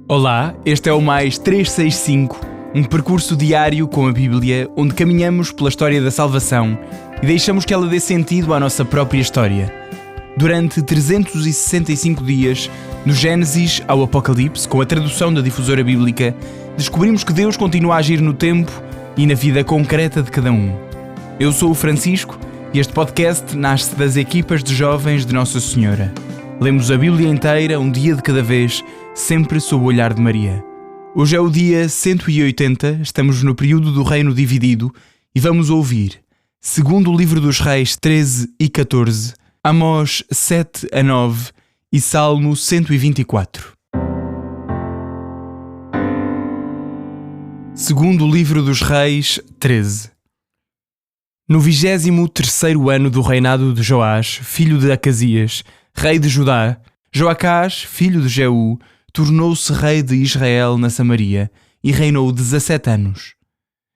Olá, este é o Mais 365, um percurso diário com a Bíblia, onde caminhamos pela história da salvação e deixamos que ela dê sentido à nossa própria história. Durante 365 dias, do Gênesis ao Apocalipse, com a tradução da Difusora Bíblica, descobrimos que Deus continua a agir no tempo e na vida concreta de cada um. Eu sou o Francisco e este podcast nasce das equipas de jovens de Nossa Senhora. Lemos a Bíblia inteira, um dia de cada vez, sempre sob o olhar de Maria. Hoje é o dia 180, estamos no período do Reino Dividido e vamos ouvir, segundo o Livro dos Reis 13 e 14, Amós 7 a 9 e Salmo 124. Segundo o Livro dos Reis 13. No 23º ano do reinado de Joás, filho de Acasias, rei de Judá, Joacás, filho de Jeú, tornou-se rei de Israel na Samaria e reinou 17 anos.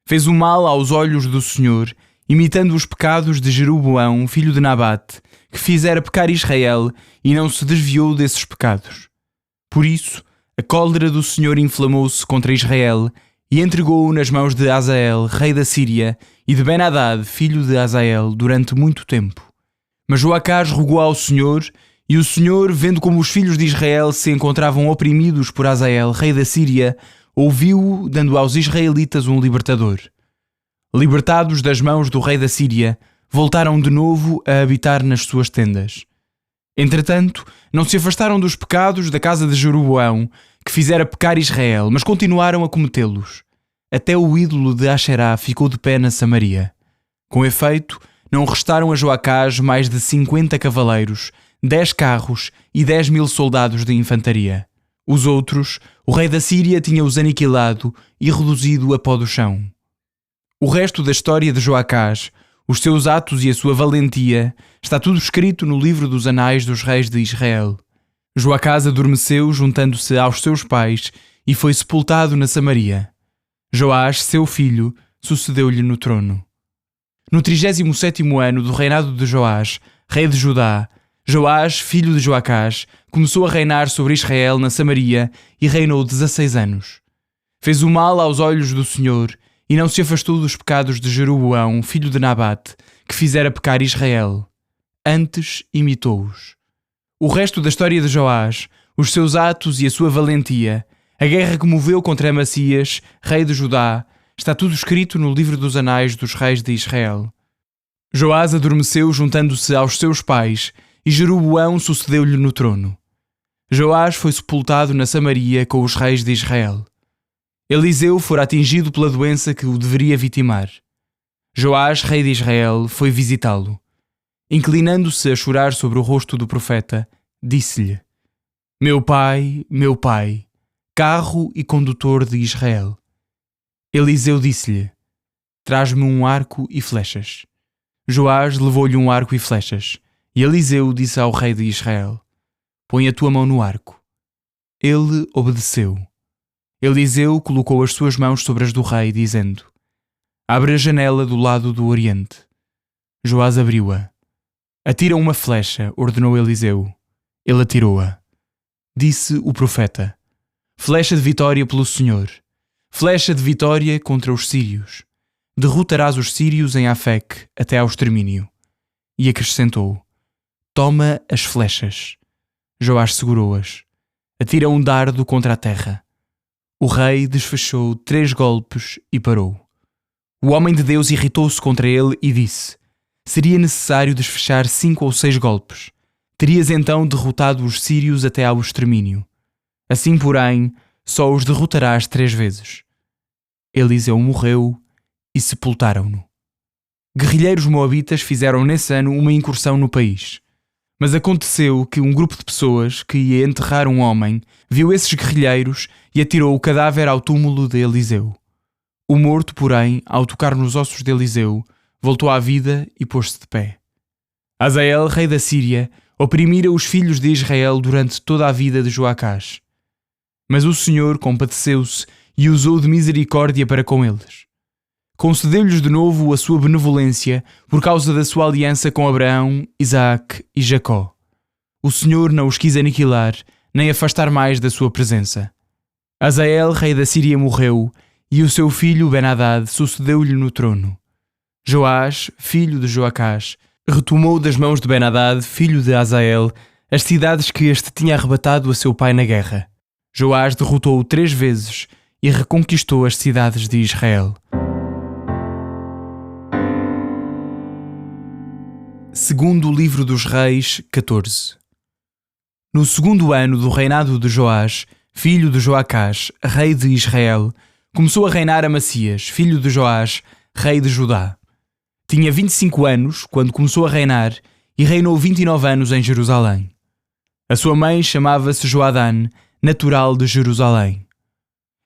Fez o mal aos olhos do Senhor, imitando os pecados de Jeroboão, filho de Nabate, que fizera pecar Israel e não se desviou desses pecados. Por isso, a cólera do Senhor inflamou-se contra Israel e entregou-o nas mãos de Hazael, rei da Síria, e de Ben-Hadad, filho de Hazael, durante muito tempo. Mas Joacás rogou ao Senhor, e o Senhor, vendo como os filhos de Israel se encontravam oprimidos por Hazael, rei da Síria, ouviu-o, dando aos israelitas um libertador. Libertados das mãos do rei da Síria, voltaram de novo a habitar nas suas tendas. Entretanto, não se afastaram dos pecados da casa de Jeroboão, que fizera pecar Israel, mas continuaram a cometê-los. Até o ídolo de Asherá ficou de pé na Samaria. Com efeito, não restaram a Joacás mais de 50 cavaleiros, 10 carros e 10.000 soldados de infantaria. Os outros, o rei da Síria tinha-os aniquilado e reduzido a pó do chão. O resto da história de Joacás, os seus atos e a sua valentia, está tudo escrito no livro dos Anais dos Reis de Israel. Joacás adormeceu juntando-se aos seus pais e foi sepultado na Samaria. Joás, seu filho, sucedeu-lhe no trono. No 37º ano do reinado de Joás, rei de Judá, Joás, filho de Joacás, começou a reinar sobre Israel na Samaria e reinou 16 anos. Fez o mal aos olhos do Senhor e não se afastou dos pecados de Jeroboão, filho de Nabate, que fizera pecar Israel. Antes imitou-os. O resto da história de Joás, os seus atos e a sua valentia, a guerra que moveu contra Amacias, rei de Judá, está tudo escrito no livro dos Anais dos Reis de Israel. Joás adormeceu juntando-se aos seus pais e Jeroboão sucedeu-lhe no trono. Joás foi sepultado na Samaria com os reis de Israel. Eliseu fora atingido pela doença que o deveria vitimar. Joás, rei de Israel, foi visitá-lo. Inclinando-se a chorar sobre o rosto do profeta, disse-lhe: meu pai, carro e condutor de Israel. Eliseu disse-lhe: traz-me um arco e flechas. Joás levou-lhe um arco e flechas, e Eliseu disse ao rei de Israel: põe a tua mão no arco. Ele obedeceu. Eliseu colocou as suas mãos sobre as do rei, dizendo: abre a janela do lado do oriente. Joás abriu-a. Atira uma flecha, ordenou Eliseu. Ele atirou-a. Disse o profeta: flecha de vitória pelo Senhor, flecha de vitória contra os sírios. Derrotarás os sírios em Afec até ao extermínio. E acrescentou: toma as flechas. Joás segurou-as. Atira um dardo contra a terra. O rei desfechou 3 golpes e parou. O homem de Deus irritou-se contra ele e disse: seria necessário desfechar 5 ou 6 golpes. Terias então derrotado os sírios até ao extermínio. Assim, porém, só os derrotarás 3 vezes. Eliseu morreu e sepultaram-no. Guerrilheiros moabitas fizeram nesse ano uma incursão no país. Mas aconteceu que um grupo de pessoas que ia enterrar um homem viu esses guerrilheiros e atirou o cadáver ao túmulo de Eliseu. O morto, porém, ao tocar nos ossos de Eliseu, voltou à vida e pôs-se de pé. Hazael, rei da Síria, oprimira os filhos de Israel durante toda a vida de Joacás. Mas o Senhor compadeceu-se e usou de misericórdia para com eles. Concedeu-lhes de novo a sua benevolência por causa da sua aliança com Abraão, Isaque e Jacó. O Senhor não os quis aniquilar, nem afastar mais da sua presença. Hazael, rei da Síria, morreu, e o seu filho Ben-Hadad sucedeu-lhe no trono. Joás, filho de Joacás, retomou das mãos de Ben-Hadad, filho de Hazael, as cidades que este tinha arrebatado a seu pai na guerra. Joás derrotou-o 3 vezes e reconquistou as cidades de Israel. Segundo livro dos Reis, 14. No segundo ano do reinado de Joás, filho de Joacás, rei de Israel, começou a reinar Amacias, filho de Joás, rei de Judá. Tinha 25 anos quando começou a reinar e reinou 29 anos em Jerusalém. A sua mãe chamava-se Joadã, natural de Jerusalém.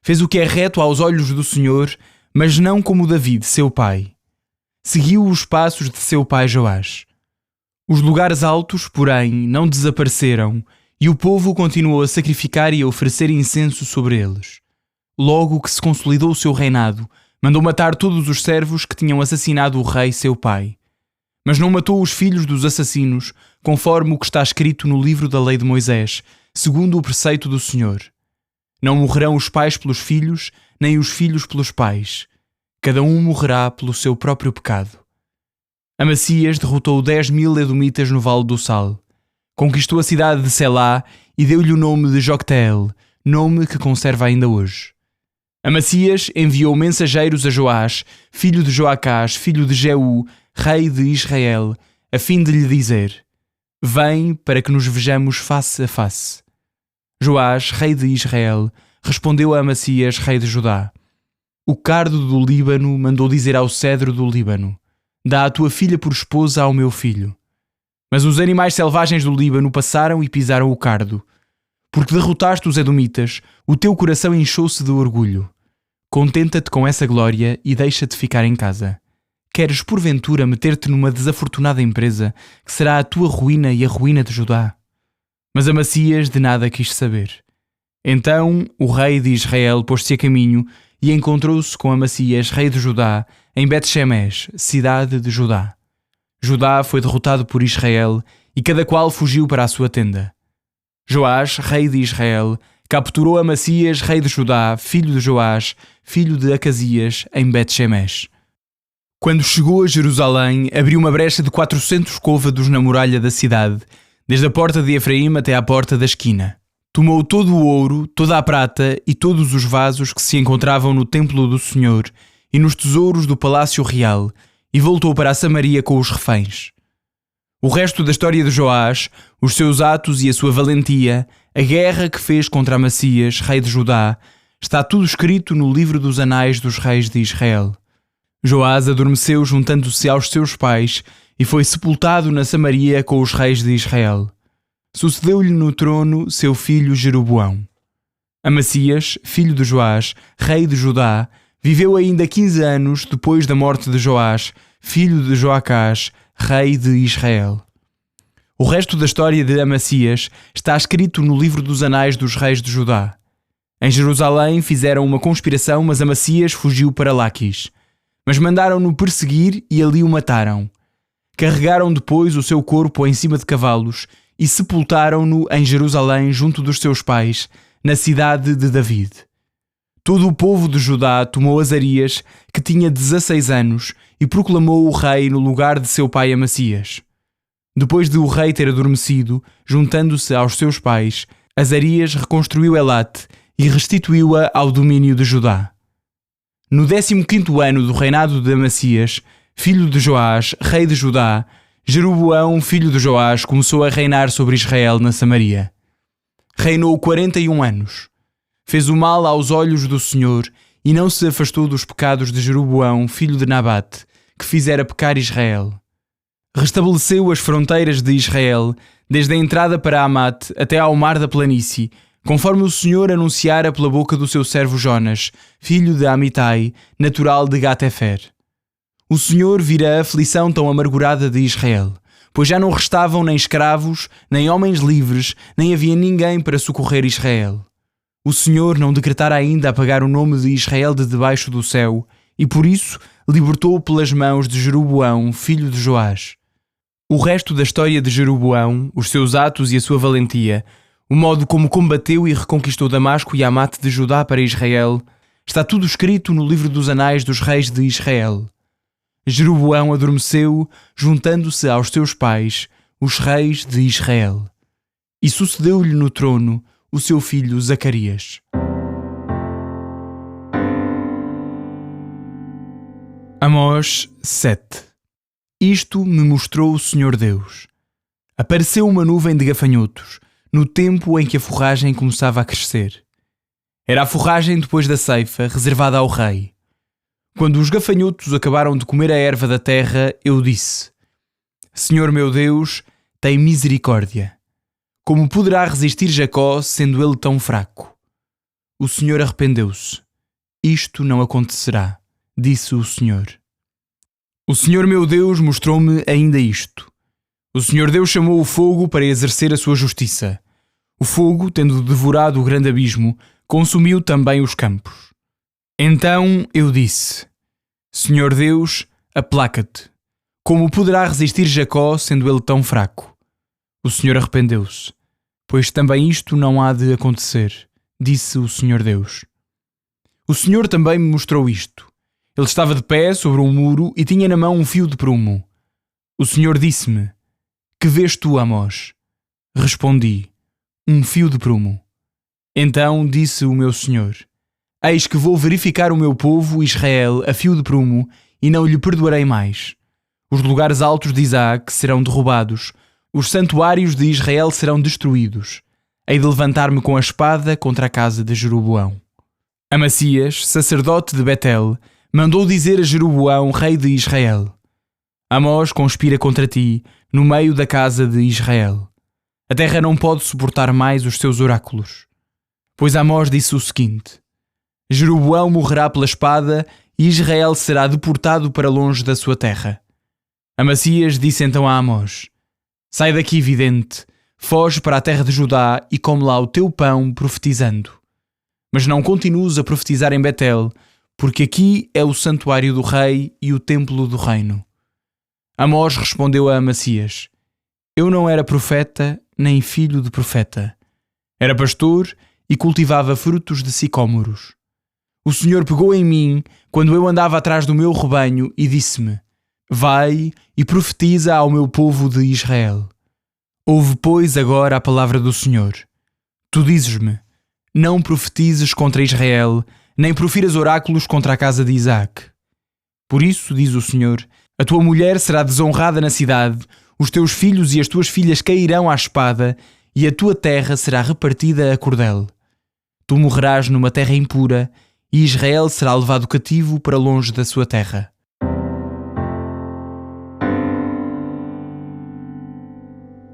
Fez o que é reto aos olhos do Senhor, mas não como David, seu pai. Seguiu os passos de seu pai Joás. Os lugares altos, porém, não desapareceram, e o povo continuou a sacrificar e a oferecer incenso sobre eles. Logo que se consolidou o seu reinado, mandou matar todos os servos que tinham assassinado o rei seu pai. Mas não matou os filhos dos assassinos, conforme o que está escrito no livro da lei de Moisés, segundo o preceito do Senhor. Não morrerão os pais pelos filhos, nem os filhos pelos pais. Cada um morrerá pelo seu próprio pecado. Amacias derrotou 10.000 edomitas no Vale do Sal. Conquistou a cidade de Selá e deu-lhe o nome de Jocteel, nome que conserva ainda hoje. Amacias enviou mensageiros a Joás, filho de Joacás, filho de Jeú, rei de Israel, a fim de lhe dizer: Vem para que nos vejamos face a face. Joás, rei de Israel, respondeu a Amacias, rei de Judá: O cardo do Líbano mandou dizer ao cedro do Líbano: Dá a tua filha por esposa ao meu filho. Mas os animais selvagens do Líbano passaram e pisaram o cardo. Porque derrotaste os edomitas, o teu coração inchou-se de orgulho. Contenta-te com essa glória e deixa-te ficar em casa. Queres porventura meter-te numa desafortunada empresa que será a tua ruína e a ruína de Judá? Mas Amacias de nada quis saber. Então o rei de Israel pôs-se a caminho e encontrou-se com Amacias, rei de Judá, em Bet-Shemesh, cidade de Judá. Judá foi derrotado por Israel e cada qual fugiu para a sua tenda. Joás, rei de Israel, capturou Amacias, rei de Judá, filho de Joás, filho de Acasias, em Bet-Shemesh. Quando chegou a Jerusalém, abriu uma brecha de 400 côvados na muralha da cidade, desde a porta de Efraim até à porta da esquina. Tomou todo o ouro, toda a prata e todos os vasos que se encontravam no templo do Senhor e nos tesouros do palácio real, e voltou para a Samaria com os reféns. O resto da história de Joás, os seus atos e a sua valentia, a guerra que fez contra Amacias, rei de Judá, está tudo escrito no livro dos anais dos reis de Israel. Joás adormeceu juntando-se aos seus pais e foi sepultado na Samaria com os reis de Israel. Sucedeu-lhe no trono seu filho Jeroboão. Amacias, filho de Joás, rei de Judá, viveu ainda 15 anos depois da morte de Joás, filho de Joacás, rei de Israel. O resto da história de Amacias está escrito no livro dos anais dos reis de Judá. Em Jerusalém fizeram uma conspiração, mas Amacias fugiu para Laquis. Mas mandaram-no perseguir e ali o mataram. Carregaram depois o seu corpo em cima de cavalos e sepultaram-no em Jerusalém junto dos seus pais, na cidade de David. Todo o povo de Judá tomou Azarias, que tinha 16 anos, e proclamou o rei no lugar de seu pai Amacias. Depois de o rei ter adormecido, juntando-se aos seus pais, Azarias reconstruiu Elate e restituiu-a ao domínio de Judá. No 15º ano do reinado de Amacias, filho de Joás, rei de Judá, Jeroboão, filho de Joás, começou a reinar sobre Israel na Samaria. Reinou 41 anos. Fez o mal aos olhos do Senhor e não se afastou dos pecados de Jeroboão, filho de Nabate, que fizera pecar Israel. Restabeleceu as fronteiras de Israel, desde a entrada para Amate até ao mar da planície, conforme o Senhor anunciara pela boca do seu servo Jonas, filho de Amitai, natural de Gat-Hefer. O Senhor vira a aflição tão amargurada de Israel, pois já não restavam nem escravos, nem homens livres, nem havia ninguém para socorrer Israel. O Senhor não decretara ainda apagar o nome de Israel de debaixo do céu, e por isso libertou-o pelas mãos de Jeroboão, filho de Joás. O resto da história de Jeroboão, os seus atos e a sua valentia, O modo como combateu e reconquistou Damasco e Amate de Judá para Israel, está tudo escrito no livro dos anais dos reis de Israel. Jeroboão adormeceu, juntando-se aos seus pais, os reis de Israel. E sucedeu-lhe no trono o seu filho Zacarias. Amós 7. Isto me mostrou o Senhor Deus. Apareceu uma nuvem de gafanhotos, no tempo em que a forragem começava a crescer. Era a forragem depois da ceifa, reservada ao rei. Quando os gafanhotos acabaram de comer a erva da terra, eu disse: Senhor meu Deus, tem misericórdia. Como poderá resistir Jacó, sendo ele tão fraco? O Senhor arrependeu-se. Isto não acontecerá, disse o Senhor. O Senhor meu Deus mostrou-me ainda isto. O Senhor Deus chamou o fogo para exercer a sua justiça. O fogo, tendo devorado o grande abismo, consumiu também os campos. Então eu disse: Senhor Deus, aplaca-te. Como poderá resistir Jacó, sendo ele tão fraco? O Senhor arrependeu-se, pois também isto não há de acontecer, disse o Senhor Deus. O Senhor também me mostrou isto. Ele estava de pé sobre um muro e tinha na mão um fio de prumo. O Senhor disse-me: Que vês tu, Amós? Respondi: Um fio de prumo. Então disse o meu Senhor: Eis que vou verificar o meu povo Israel a fio de prumo e não lhe perdoarei mais. Os lugares altos de Isaac serão derrubados, os santuários de Israel serão destruídos. Hei de levantar-me com a espada contra a casa de Jeroboão. Amacias, sacerdote de Betel, mandou dizer a Jeroboão, rei de Israel: Amós conspira contra ti, no meio da casa de Israel. A terra não pode suportar mais os seus oráculos. Pois Amós disse o seguinte: Jeroboão morrerá pela espada e Israel será deportado para longe da sua terra. Amacias disse então a Amós: Sai daqui, vidente, foge para a terra de Judá e come lá o teu pão profetizando. Mas não continues a profetizar em Betel, porque aqui é o santuário do rei e o templo do reino. Amós respondeu a Amacias: Eu não era profeta, nem filho de profeta. Era pastor e cultivava frutos de sicômoros. O Senhor pegou em mim quando eu andava atrás do meu rebanho e disse-me: Vai e profetiza ao meu povo de Israel. Ouve, pois, agora a palavra do Senhor. Tu dizes-me: Não profetizes contra Israel, nem profiras oráculos contra a casa de Isaac. Por isso, diz o Senhor, a tua mulher será desonrada na cidade, os teus filhos e as tuas filhas cairão à espada, e a tua terra será repartida a cordel. Tu morrerás numa terra impura, e Israel será levado cativo para longe da sua terra.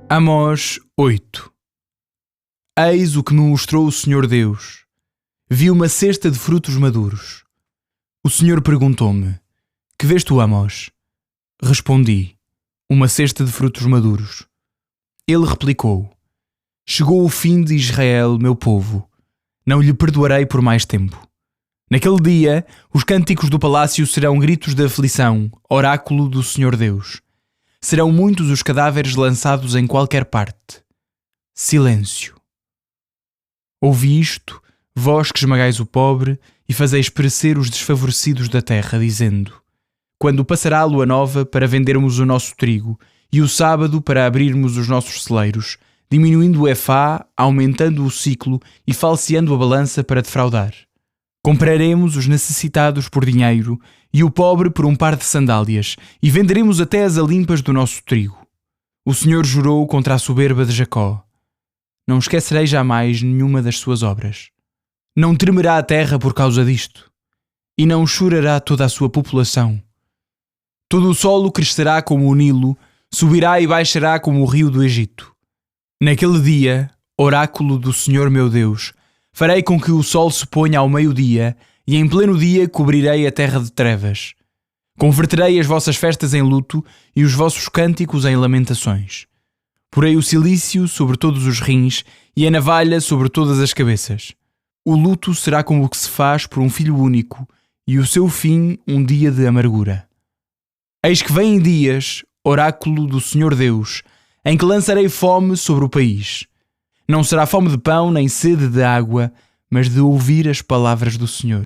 Amós 8. Eis o que me mostrou o Senhor Deus. Vi uma cesta de frutos maduros. O Senhor perguntou-me: Que vês tu, Amós? Respondi: Uma cesta de frutos maduros. Ele replicou: Chegou o fim de Israel, meu povo. Não lhe perdoarei por mais tempo. Naquele dia, os cânticos do palácio serão gritos de aflição, oráculo do Senhor Deus. Serão muitos os cadáveres lançados em qualquer parte. Silêncio. Ouvi isto, vós que esmagais o pobre e fazeis perecer os desfavorecidos da terra, dizendo: Quando passará a lua nova para vendermos o nosso trigo, e o sábado para abrirmos os nossos celeiros, diminuindo o efá, aumentando o ciclo e falseando a balança para defraudar. Compraremos os necessitados por dinheiro e o pobre por um par de sandálias, e venderemos até as alimpas do nosso trigo. O Senhor jurou contra a soberba de Jacó: Não esquecerei jamais nenhuma das suas obras. Não tremerá a terra por causa disto, e não chorará toda a sua população. Todo o solo crescerá como o Nilo, subirá e baixará como o rio do Egito. Naquele dia, oráculo do Senhor meu Deus, farei com que o sol se ponha ao meio-dia, e em pleno dia cobrirei a terra de trevas. Converterei as vossas festas em luto e os vossos cânticos em lamentações. Porei o cilício sobre todos os rins e a navalha sobre todas as cabeças. O luto será como o que se faz por um filho único, e o seu fim um dia de amargura. Eis que vêm dias, oráculo do Senhor Deus, em que lançarei fome sobre o país. Não será fome de pão nem sede de água, mas de ouvir as palavras do Senhor.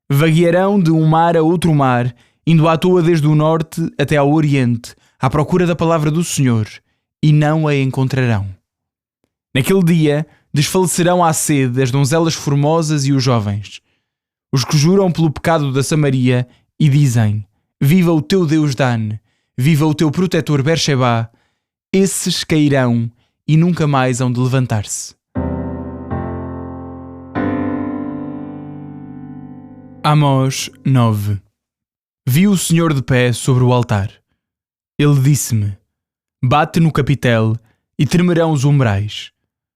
Vaguearão de um mar a outro mar, indo à toa desde o norte até ao oriente, à procura da palavra do Senhor, e não a encontrarão. Naquele dia desfalecerão à sede as donzelas formosas e os jovens, os que juram pelo pecado da Samaria e dizem: viva o teu Deus Dan, viva o teu protetor Beersheba. Esses cairão e nunca mais hão de levantar-se. Amós 9. Vi o Senhor de pé sobre o altar. Ele disse-me: bate no capitel e tremerão os umbrais.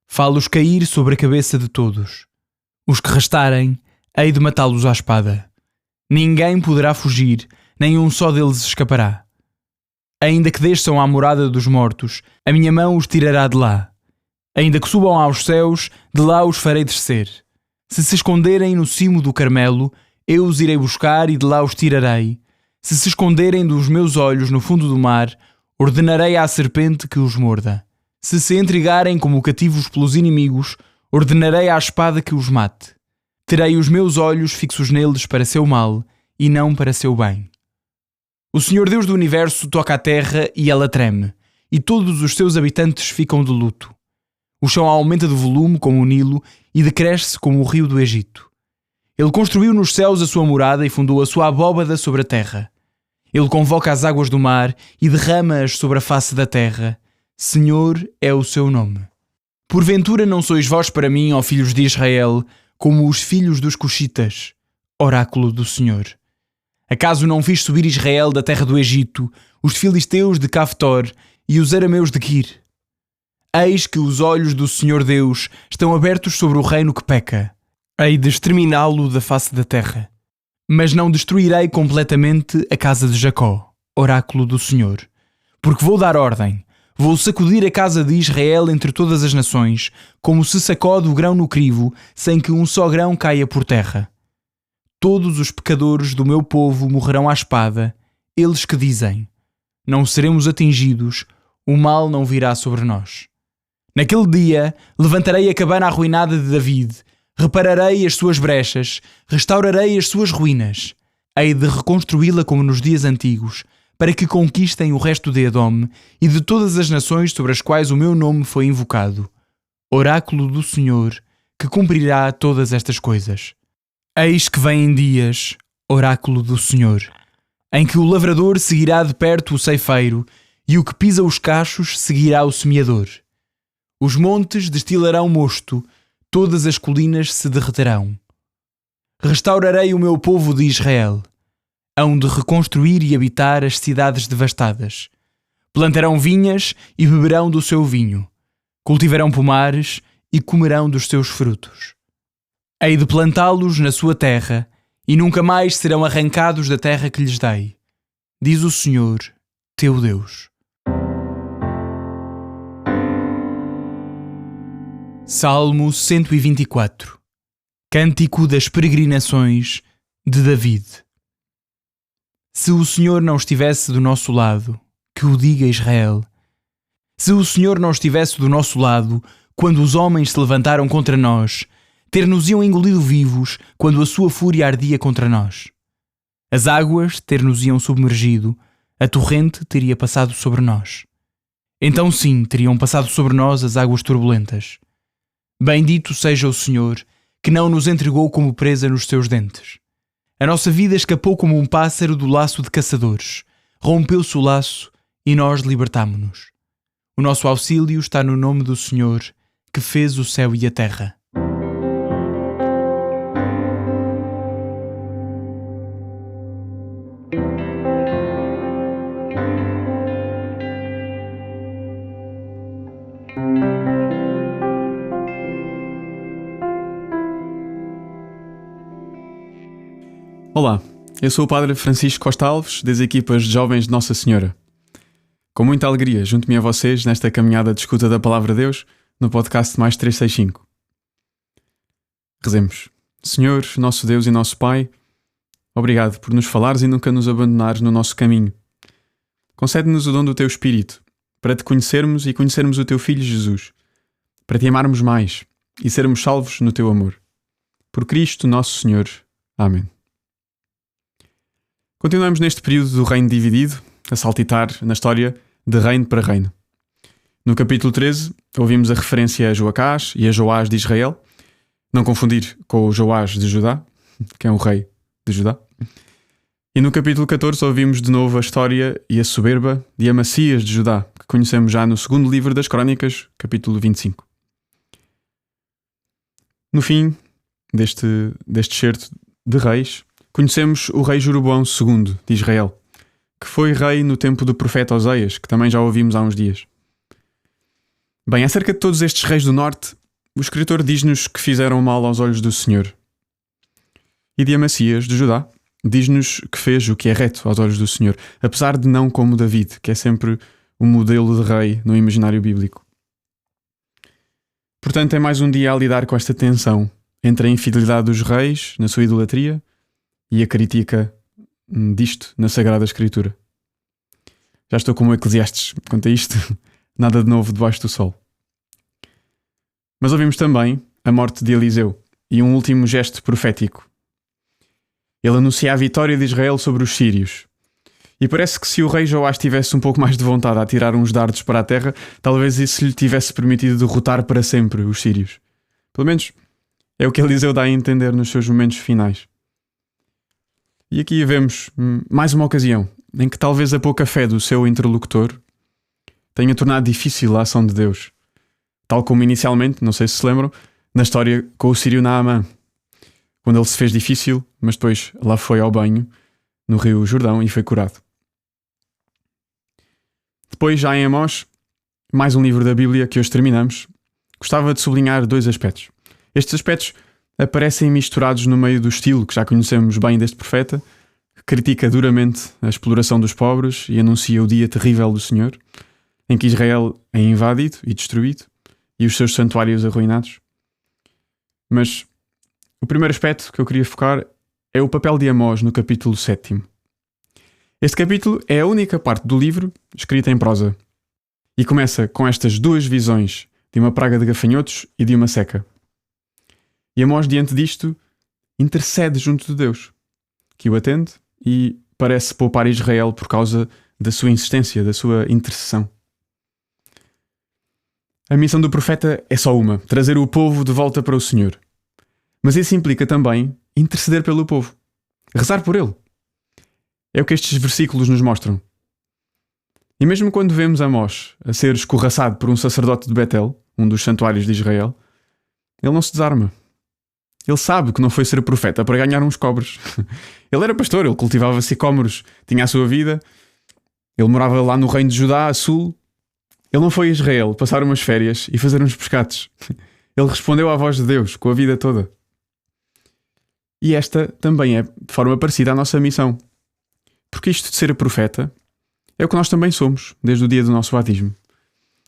Fá-los cair sobre a cabeça de todos. Os que restarem, hei de matá-los à espada. Ninguém poderá fugir, nem um só deles escapará. Ainda que desçam à morada dos mortos, a minha mão os tirará de lá. Ainda que subam aos céus, de lá os farei descer. Se esconderem no cimo do Carmelo, eu os irei buscar e de lá os tirarei. Se esconderem dos meus olhos no fundo do mar, ordenarei à serpente que os morda. Se intrigarem como cativos pelos inimigos, ordenarei à espada que os mate. Terei os meus olhos fixos neles para seu mal e não para seu bem. O Senhor Deus do Universo toca a terra e ela treme, e todos os seus habitantes ficam de luto. O chão aumenta de volume como o Nilo e decresce como o rio do Egito. Ele construiu nos céus a sua morada e fundou a sua abóbada sobre a terra. Ele convoca as águas do mar e derrama-as sobre a face da terra. Senhor é o seu nome. Porventura não sois vós para mim, ó filhos de Israel, como os filhos dos Cuxitas, oráculo do Senhor. Acaso não fiz subir Israel da terra do Egito, os filisteus de Caftor e os arameus de Quir? Eis que os olhos do Senhor Deus estão abertos sobre o reino que peca. Hei de exterminá-lo da face da terra. Mas não destruirei completamente a casa de Jacó, oráculo do Senhor. Porque vou dar ordem, vou sacudir a casa de Israel entre todas as nações, como se sacode o grão no crivo, sem que um só grão caia por terra. Todos os pecadores do meu povo morrerão à espada, eles que dizem: não seremos atingidos, o mal não virá sobre nós. Naquele dia levantarei a cabana arruinada de David, repararei as suas brechas, restaurarei as suas ruínas. Hei de reconstruí-la como nos dias antigos, para que conquistem o resto de Edom e de todas as nações sobre as quais o meu nome foi invocado. Oráculo do Senhor, que cumprirá todas estas coisas. Eis que vêm dias, oráculo do Senhor, em que o lavrador seguirá de perto o ceifeiro e o que pisa os cachos seguirá o semeador. Os montes destilarão mosto, todas as colinas se derreterão. Restaurarei o meu povo de Israel. Hão de reconstruir e habitar as cidades devastadas. Plantarão vinhas e beberão do seu vinho. Cultivarão pomares e comerão dos seus frutos. Hei de plantá-los na sua terra e nunca mais serão arrancados da terra que lhes dei, diz o Senhor, teu Deus. Salmo 124. Cântico das peregrinações de David. Se o Senhor não estivesse do nosso lado, que o diga Israel. Se o Senhor não estivesse do nosso lado, quando os homens se levantaram contra nós, ter-nos-iam engolido vivos quando a sua fúria ardia contra nós. As águas ter-nos-iam submergido, a torrente teria passado sobre nós. Então sim, teriam passado sobre nós as águas turbulentas. Bendito seja o Senhor, que não nos entregou como presa nos seus dentes. A nossa vida escapou como um pássaro do laço de caçadores. Rompeu-se o laço e nós libertámo-nos. O nosso auxílio está no nome do Senhor, que fez o céu e a terra. Olá, eu sou o Padre Francisco Costa Alves, das equipas de Jovens de Nossa Senhora. Com muita alegria, junto-me a vocês nesta caminhada de escuta da Palavra de Deus, no podcast Mais 365. Rezemos. Senhor, nosso Deus e nosso Pai, obrigado por nos falares e nunca nos abandonares no nosso caminho. Concede-nos o dom do Teu Espírito, para Te conhecermos e conhecermos o Teu Filho Jesus, para te amarmos mais e sermos salvos no teu amor. Por Cristo nosso Senhor. Amém. Continuamos neste período do reino dividido, a saltitar na história de reino para reino. No capítulo 13, ouvimos a referência a Joacás e a Joás de Israel, não confundir com o Joás de Judá, que é um rei de Judá. E no capítulo 14 ouvimos de novo a história e a soberba de Amacias de Judá, que conhecemos já no segundo livro das Crónicas, capítulo 25. No fim deste excerto de reis, conhecemos o rei Jeroboão II de Israel, que foi rei no tempo do profeta Oseias, que também já ouvimos há uns dias. Bem, acerca de todos estes reis do norte, o escritor diz-nos que fizeram mal aos olhos do Senhor. E de Amacias de Judá, diz-nos que fez o que é reto aos olhos do Senhor, apesar de não como David, que é sempre o modelo de rei no imaginário bíblico. Portanto, é mais um dia a lidar com esta tensão entre a infidelidade dos reis na sua idolatria e a crítica disto na Sagrada Escritura. Já estou como Eclesiastes quanto a isto, nada de novo debaixo do sol. Mas ouvimos também a morte de Eliseu e um último gesto profético. Ele anuncia a vitória de Israel sobre os sírios. E parece que se o rei Joás tivesse um pouco mais de vontade a atirar uns dardos para a terra, talvez isso lhe tivesse permitido derrotar para sempre os sírios. Pelo menos é o que Eliseu dá a entender nos seus momentos finais. E aqui vemos mais uma ocasião em que talvez a pouca fé do seu interlocutor tenha tornado difícil a ação de Deus. Tal como inicialmente, não sei se se lembram, na história com o sírio Naamã, quando ele se fez difícil, mas depois lá foi ao banho no rio Jordão e foi curado. Depois, já em Amós, mais um livro da Bíblia que hoje terminamos, gostava de sublinhar dois aspectos. Estes aspectos aparecem misturados no meio do estilo que já conhecemos bem deste profeta, que critica duramente a exploração dos pobres e anuncia o dia terrível do Senhor, em que Israel é invadido e destruído e os seus santuários arruinados. Mas o primeiro aspecto que eu queria focar é o papel de Amós no capítulo 7. Este capítulo é a única parte do livro escrita em prosa e começa com estas duas visões de uma praga de gafanhotos e de uma seca. E Amós, diante disto, intercede junto de Deus, que o atende e parece poupar Israel por causa da sua insistência, da sua intercessão. A missão do profeta é só uma: trazer o povo de volta para o Senhor. Mas isso implica também interceder pelo povo, rezar por ele. É o que estes versículos nos mostram. E mesmo quando vemos Amós a ser escorraçado por um sacerdote de Betel, um dos santuários de Israel, ele não se desarma. Ele sabe que não foi ser profeta para ganhar uns cobres. Ele era pastor, ele cultivava sicômoros, tinha a sua vida, ele morava lá no reino de Judá, a sul. Ele não foi a Israel passar umas férias e fazer uns pescados. Ele respondeu à voz de Deus com a vida toda. E esta também é de forma parecida à nossa missão. Porque isto de ser profeta é o que nós também somos, desde o dia do nosso batismo.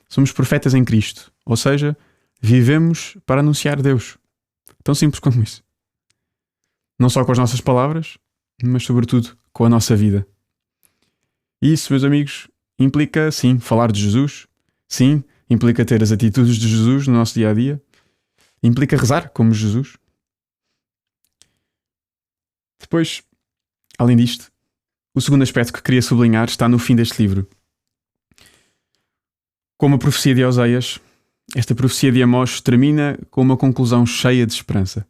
Somos profetas em Cristo, ou seja, vivemos para anunciar Deus. Tão simples como isso. Não só com as nossas palavras, mas sobretudo com a nossa vida. E isso, meus amigos, implica, sim, falar de Jesus. Sim, implica ter as atitudes de Jesus no nosso dia-a-dia. Implica rezar como Jesus. Depois, além disto, o segundo aspecto que queria sublinhar está no fim deste livro. Como a profecia de Oseias, esta profecia de Amós termina com uma conclusão cheia de esperança.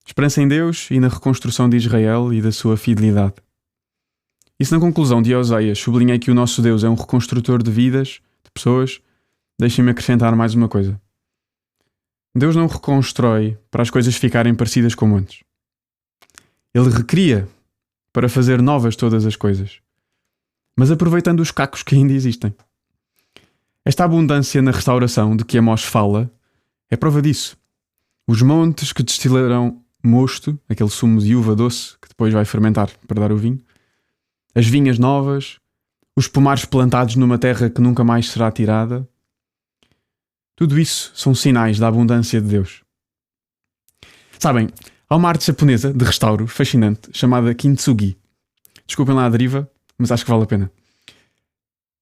Esperança em Deus e na reconstrução de Israel e da sua fidelidade. E se na conclusão de Oseias sublinhei que o nosso Deus é um reconstrutor de vidas, de pessoas, deixem-me acrescentar mais uma coisa. Deus não reconstrói para as coisas ficarem parecidas como antes. Ele recria para fazer novas todas as coisas, mas aproveitando os cacos que ainda existem. Esta abundância na restauração de que Amós fala é prova disso. Os montes que destilarão mosto, aquele sumo de uva doce que depois vai fermentar para dar o vinho, as vinhas novas, os pomares plantados numa terra que nunca mais será tirada, tudo isso são sinais da abundância de Deus. Sabem, há uma arte japonesa de restauro fascinante chamada kintsugi. Desculpem lá a deriva, mas acho que vale a pena.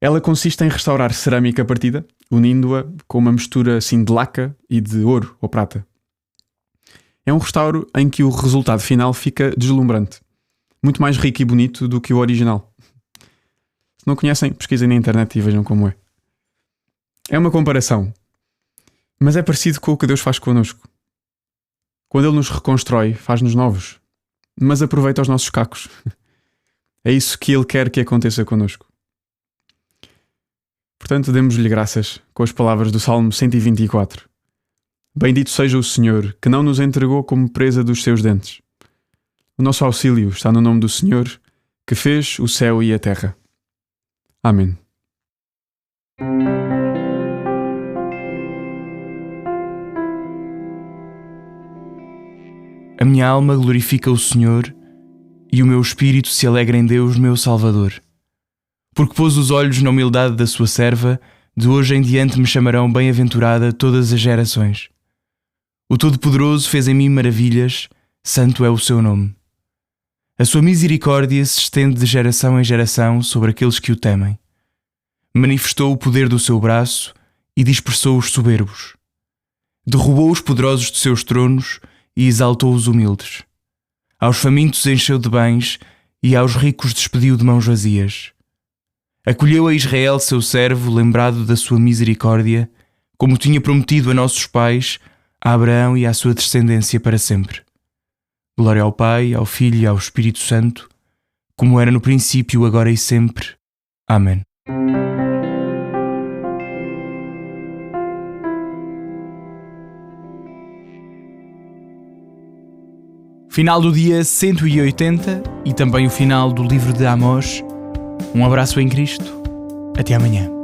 Ela consiste em restaurar cerâmica partida, unindo-a com uma mistura assim de laca e de ouro ou prata. É um restauro em que o resultado final fica deslumbrante, muito mais rico e bonito do que o original. Se não conhecem, pesquisem na internet e vejam como é. É uma comparação, mas é parecido com o que Deus faz connosco. Quando Ele nos reconstrói, faz-nos novos, mas aproveita os nossos cacos. É isso que Ele quer que aconteça connosco. Portanto, demos-lhe graças com as palavras do Salmo 124. Bendito seja o Senhor, que não nos entregou como presa dos seus dentes. O nosso auxílio está no nome do Senhor, que fez o céu e a terra. Amém. A minha alma glorifica o Senhor e o meu espírito se alegra em Deus, meu Salvador. Porque pôs os olhos na humildade da sua serva, de hoje em diante me chamarão bem-aventurada todas as gerações. O Todo-Poderoso fez em mim maravilhas, santo é o seu nome. A sua misericórdia se estende de geração em geração sobre aqueles que o temem. Manifestou o poder do seu braço e dispersou os soberbos. Derrubou os poderosos de seus tronos e exaltou os humildes. Aos famintos encheu de bens e aos ricos despediu de mãos vazias. Acolheu a Israel, seu servo, lembrado da sua misericórdia, como tinha prometido a nossos pais, a Abraão e à sua descendência para sempre. Glória ao Pai, ao Filho e ao Espírito Santo, como era no princípio, agora e sempre. Amém. Final do dia 180 e também o final do livro de Amós. Um abraço em Cristo. Até amanhã.